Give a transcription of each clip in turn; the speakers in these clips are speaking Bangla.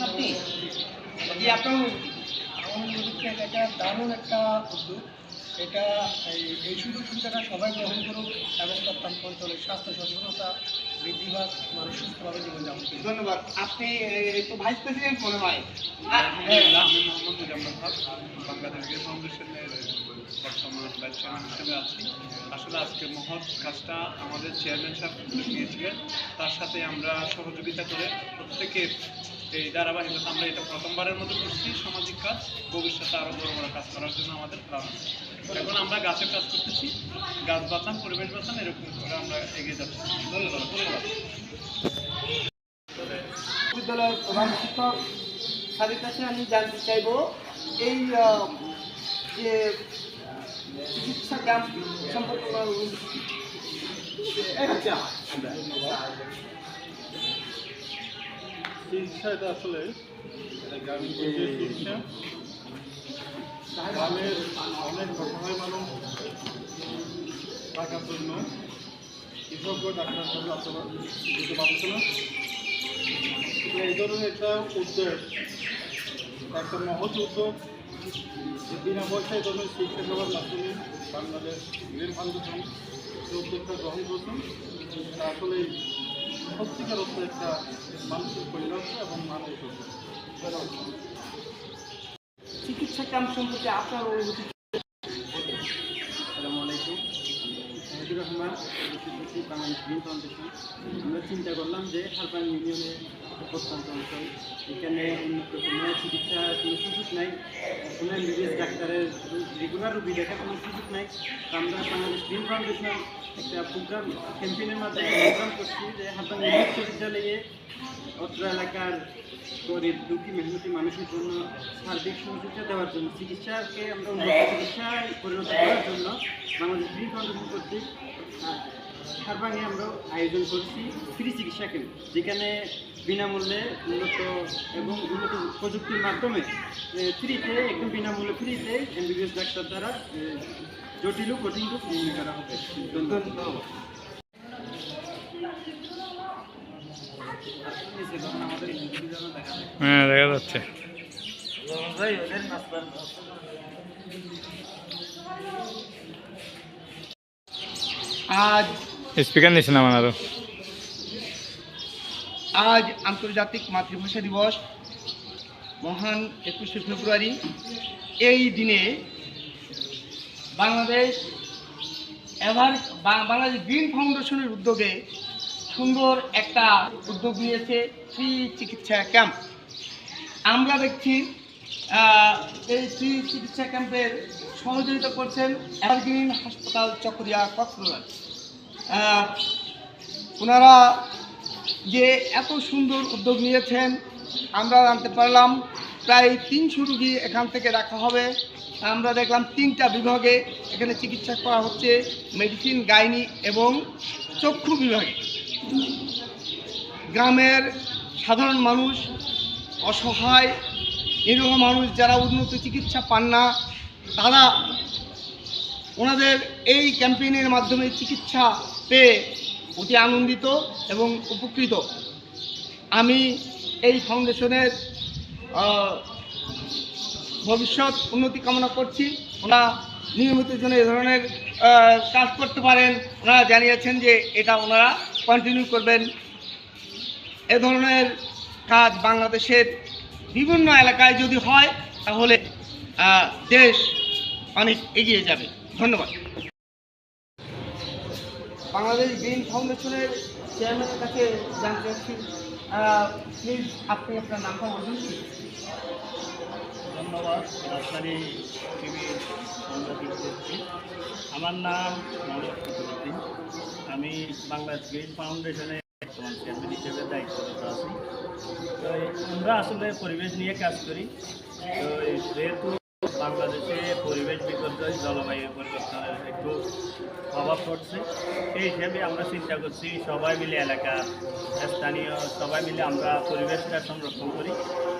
আপনি যে আপনার এটা দারুণ একটা উদ্যোগ। এটা এই সুযোগ সুবিধাটা সবাই গ্রহণ করুক এবং প্রত্যন্ত অঞ্চলের স্বাস্থ্য সচেতনতা বৃদ্ধি পাক, মানুষ সুস্থভাবে জীবনযাপন করুক। ধন্যবাদ। আপনি একটু ভাইস প্রেসিডেন্ট মনে হয়। আমি মোহাম্মদ মুজাম্মেল হক, বাংলাদেশ গেম ফাউন্ডেশনের বর্তমান ভাইস চেয়ারম্যান হিসেবে আছি। আসলে আজকে মহৎ কাজটা আমাদের চেয়ারম্যান সাহেব উদ্যোগ নিয়েছিলেন, তার সাথে আমরা সহযোগিতা করে প্রত্যেকের এই ধারাবাহিকতা আমরা এটা প্রথমবারের মতো করছি। সামাজিক কাজ ভবিষ্যতে আরও বড় বড় কাজ করার জন্য আমাদের প্ল্যান আছে। এখন আমরা গাছের কাজ করতেছি, গাছ বাঁচান, পরিবেশ বাঁচান, এরকম করে আমরা এগিয়ে যাচ্ছি। ধন্যবাদ। বিদ্যালয়ের প্রধান শিক্ষক স্যারের কাছে আমি জানতে চাইব এই যে চিকিৎসা ক্যাম্প সম্পর্কে চিকিৎসা এটা আসলে গ্রামীণ পর্যায়ে চিকিৎসা। গ্রামের অনেক অসহায় মানুষ টাকার জন্য কৃষক ডাক্তার সাথে আপনারা দিতে পারছে না। এই ধরনের একটা উদ্যোগ, একটা মহৎ উদ্যোগ, যে বিনা পয়সায় এই ধরনের চিকিৎসা সেবার মাধ্যমে বাংলাদেশ গ্রিন ফাউন্ডেশন যে উদ্যোগটা গ্রহণ করছেন, এটা আসলে সত্যিকার অর্থে একটা মানুষের পরিণত এবং মানুষ হচ্ছে। চিকিৎসা ক্যাম্প সম্পর্কে আপনার অনুভূতি। আসসালামু আলাইকুম, মেহেদুর রহমান, বাংলাদেশ গ্রিন ফাউন্ডেশন। আমরা চিন্তা করলাম যে হারপান ইউনিয়নে প্রত্যন্ত অঞ্চল, এখানে উন্নত কোনো চিকিৎসার কোনো সুযোগ নাই, কোনো এমবিবিএস ডাক্তারের রেগুলার রুগী দেখার কোনো সুযোগ নাই। তো আমরা বাংলাদেশ গ্রিন ফাউন্ডেশন একটা প্রোগ্রাম ক্যাম্পেইনের মাধ্যমে প্রোগ্রাম করছি যে হারপান বিশ্ববিদ্যালয়ে অত্র এলাকার গরিব দুঃখী মেহনতি মানুষের জন্য সার্বিক সহযোগিতা দেওয়ার জন্য, চিকিৎসাকে আমরা উন্নত চিকিৎসায় পরিণত করার জন্য বাংলাদেশ গ্রিন ফাউন্ডেশন কর্তৃক হারবাঙে আমরা আয়োজন করছি ফ্রি চিকিৎসা কেন্দ্র, যেখানে বিনামূল্যে উন্নত এবং উন্নত প্রযুক্তির মাধ্যমে ফ্রিতে, একদম বিনামূল্যে ফ্রিতে এমবিবিএস ডাক্তার দ্বারা জটিল ও কঠিন রোগ নির্ণয় করা হবে। ধন্যবাদ। হ্যাঁ, দেখা যাচ্ছে। আজ স্পিকার নিচ্ছে না আমার আরো। আজ আন্তর্জাতিক মাতৃভাষা দিবস, মহান 21শে ফেব্রুয়ারি। এই দিনে বাংলাদেশ বাংলাদেশ গ্রিন ফাউন্ডেশনের উদ্যোগে সুন্দর একটা উদ্যোগ নিয়েছে, ফ্রি চিকিৎসা ক্যাম্প। আমরা দেখছি এই ফ্রি চিকিৎসা ক্যাম্পের সহযোগিতা করছেন এভারগ্রিন হাসপাতাল, চকরিয়া, কক্সবাজার। ওনারা যে এত সুন্দর উদ্যোগ নিয়েছেন, আমরা জানতে পারলাম প্রায় 300 রুগী এখান থেকে রাখা হবে। আমরা দেখলাম 3টা বিভাগে এখানে চিকিৎসা করা হচ্ছে, মেডিসিন, গাইনি এবং চক্ষু বিভাগে। গ্রামের সাধারণ মানুষ, অসহায় নিরীহ মানুষ যারা উন্নত চিকিৎসা পান না, তারা ওনাদের এই ক্যাম্পেইনের মাধ্যমে চিকিৎসা পেয়ে অতি আনন্দিত এবং উপকৃত। আমি এই ফাউন্ডেশনের ভবিষ্যৎ উন্নতি কামনা করছি। ওনারা নিয়মিত জন্য এ ধরনের কাজ করতে পারেন। ওনারা জানিয়েছেন যে এটা ওনারা কন্টিনিউ করবেন। এ ধরনের কাজ বাংলাদেশের বিভিন্ন এলাকায় যদি হয়, তাহলে দেশ অনেক এগিয়ে যাবে। ধন্যবাদ। বাংলাদেশ গ্রিন ফাউন্ডেশনের চেয়ারম্যানের কাছে জানতে চাচ্ছি, প্লিজ আপনি আপনার নামটা বলুন। ধন্যবাদ। রাজধানী টিভি সাংবাদিক করছি। আমার নাম মোহাম্মদ ফখরুদ্দিন। আমি বাংলাদেশ গ্রিন ফাউন্ডেশনের বর্তমান চেয়ারম্যান হিসেবে দায়িত্বরত আছি। তো আমরা আসলে পরিবেশ নিয়ে কাজ করি। তো যেহেতু বাংলাদেশে পরিবেশ বিপর্যয়, জলবায়ু পরিবর্তনের একটু প্রভাব পড়ছে, এই হিসেবে আমরা চিন্তা করছি সবাই মিলে, এলাকা স্থানীয় সবাই মিলে আমরা পরিবেশটা সংরক্ষণ করি।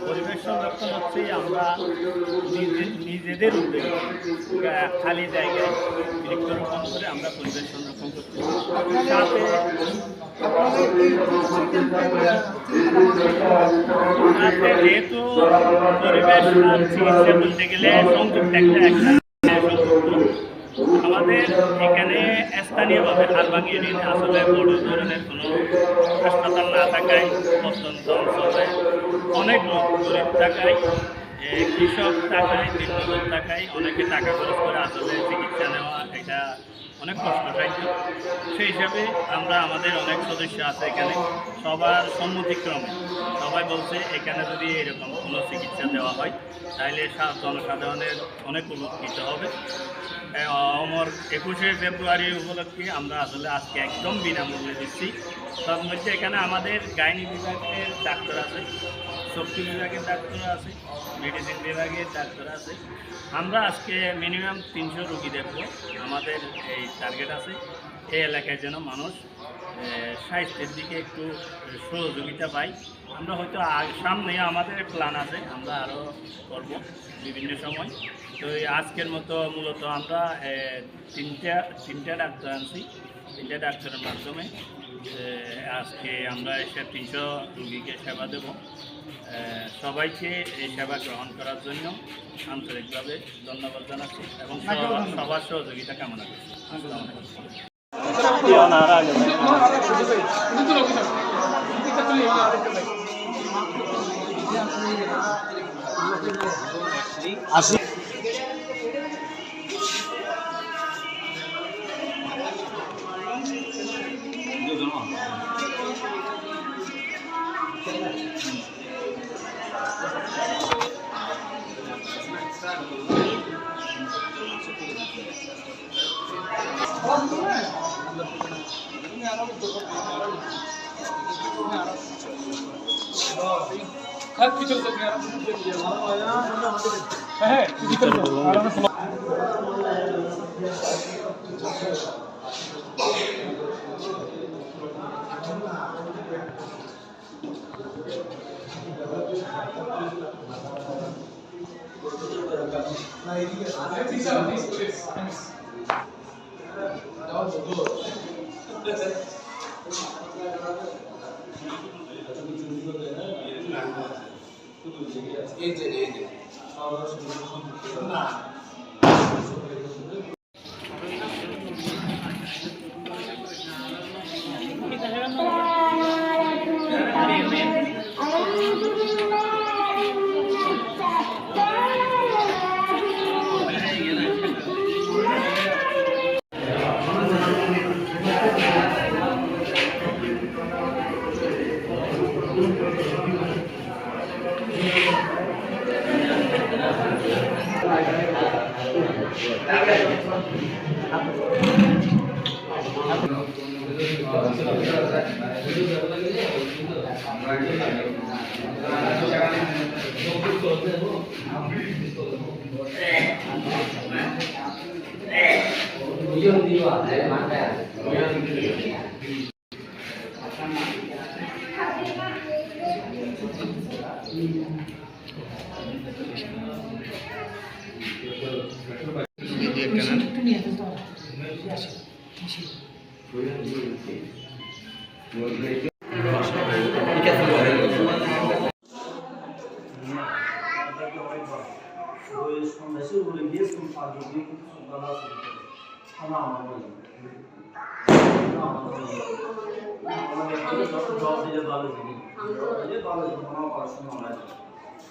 পরিবেশ সংরক্ষণ হচ্ছে আমরা নিজেদের উদ্যোগে খালি জায়গায় বৃক্ষরোপণ করে আমরা পরিবেশ সংরক্ষণ করতে সাথে আপনাদের এই চিকিৎসা ক্যাম্পের সাথে যেহেতু পরিবেশ আর চিকিৎসা বলতে গেলে সংযুক্ত একটা আমাদের এখানে স্থানীয়ভাবে হারবাং ইউনিয়নে আসলে বড় ধরনের কোনো হাসপাতাল না থাকায় অত্যন্ত অঞ্চলে অনেক লোক গরিব থাকায় কৃষক থাকায় দিনমজুর থাকায় অনেকে টাকা খরচ করে আসলে চিকিৎসা নেওয়া এটা অনেক কষ্টসাধ্য। সেই হিসাবে আমরা আমাদের অনেক সদস্য আছে এখানে, সবার সম্মতিক্রমে সবাই বলছে এখানে যদি এরকম কোনো চিকিৎসা দেওয়া হয় তাহলে জনসাধারণের অনেক উপকৃত হবে। আমার 21শে ফেব্রুয়ারি উপলক্ষে আমরা আসলে আজকে একদম বিনামূল্যে দিচ্ছি। তার মধ্যে এখানে আমাদের গাইনি বিভাগের ডাক্তার আছে, শক্তি বিভাগের ডাক্তার আছে, মেডিসিন বিভাগের ডাক্তার আছে। আমরা আজকে মিনিমাম 300 রোগী দেখব। আমাদের এই টার্গেট আছে এই এলাকায় যেন মানুষ স্বাস্থ্যের দিকে একটু সহযোগিতা পাই। আমরা হয়তো সামনে আমাদের প্ল্যান আছে, আমরা আরও করব বিভিন্ন সময়। তো আজকের মতো মূলত আমরা তিনটা ডাক্তার আনছি। 3টা ডাক্তারের মাধ্যমে আজকে আমরা এসে 300 রোগীকে সেবা দেব। সবাইকে এই সেবা গ্রহণ করার জন্য আন্তরিকভাবে ধন্যবাদ জানাচ্ছি এবং সবার সহযোগিতা কামনা করছি।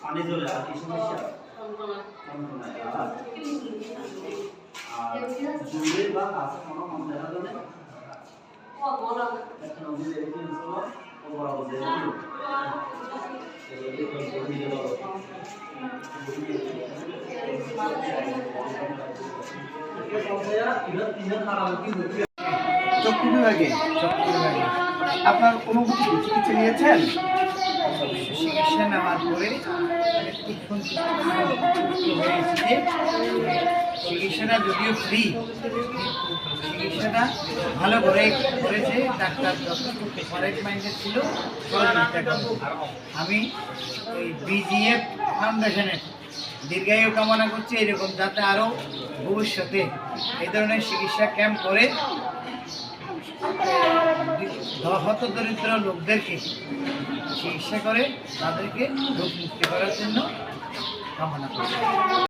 পানি চলে আর কি সমস্যা জুড়ে বা কাছে কোনো কম দেখা যাবে এখন আমি দেখি ও বড় বড় চক্ষু বিভাগে আপনার অনুভূতি চিকিৎসা নিয়েছেন? চিকিৎসা নেওয়ার পরে আমি খুব সন্তুষ্ট হয়েছি যে চিকিৎসাটা যদিও ফ্রি, চিকিৎসাটা ভালো করে করেছে ডাক্তার, যথেষ্ট প্রেসারেজ মাইন্ডেড ছিল। আমি ওই বিজিএফ ফাউন্ডেশনের দীর্ঘায়ু কামনা করছি, এরকম যাতে আরও ভবিষ্যতে এই ধরনের চিকিৎসা ক্যাম্প করে হতদরিদ্র লোকদেরকে চিকিৎসা করে তাদেরকে রোগ মুক্তি করার জন্য কামনা করি।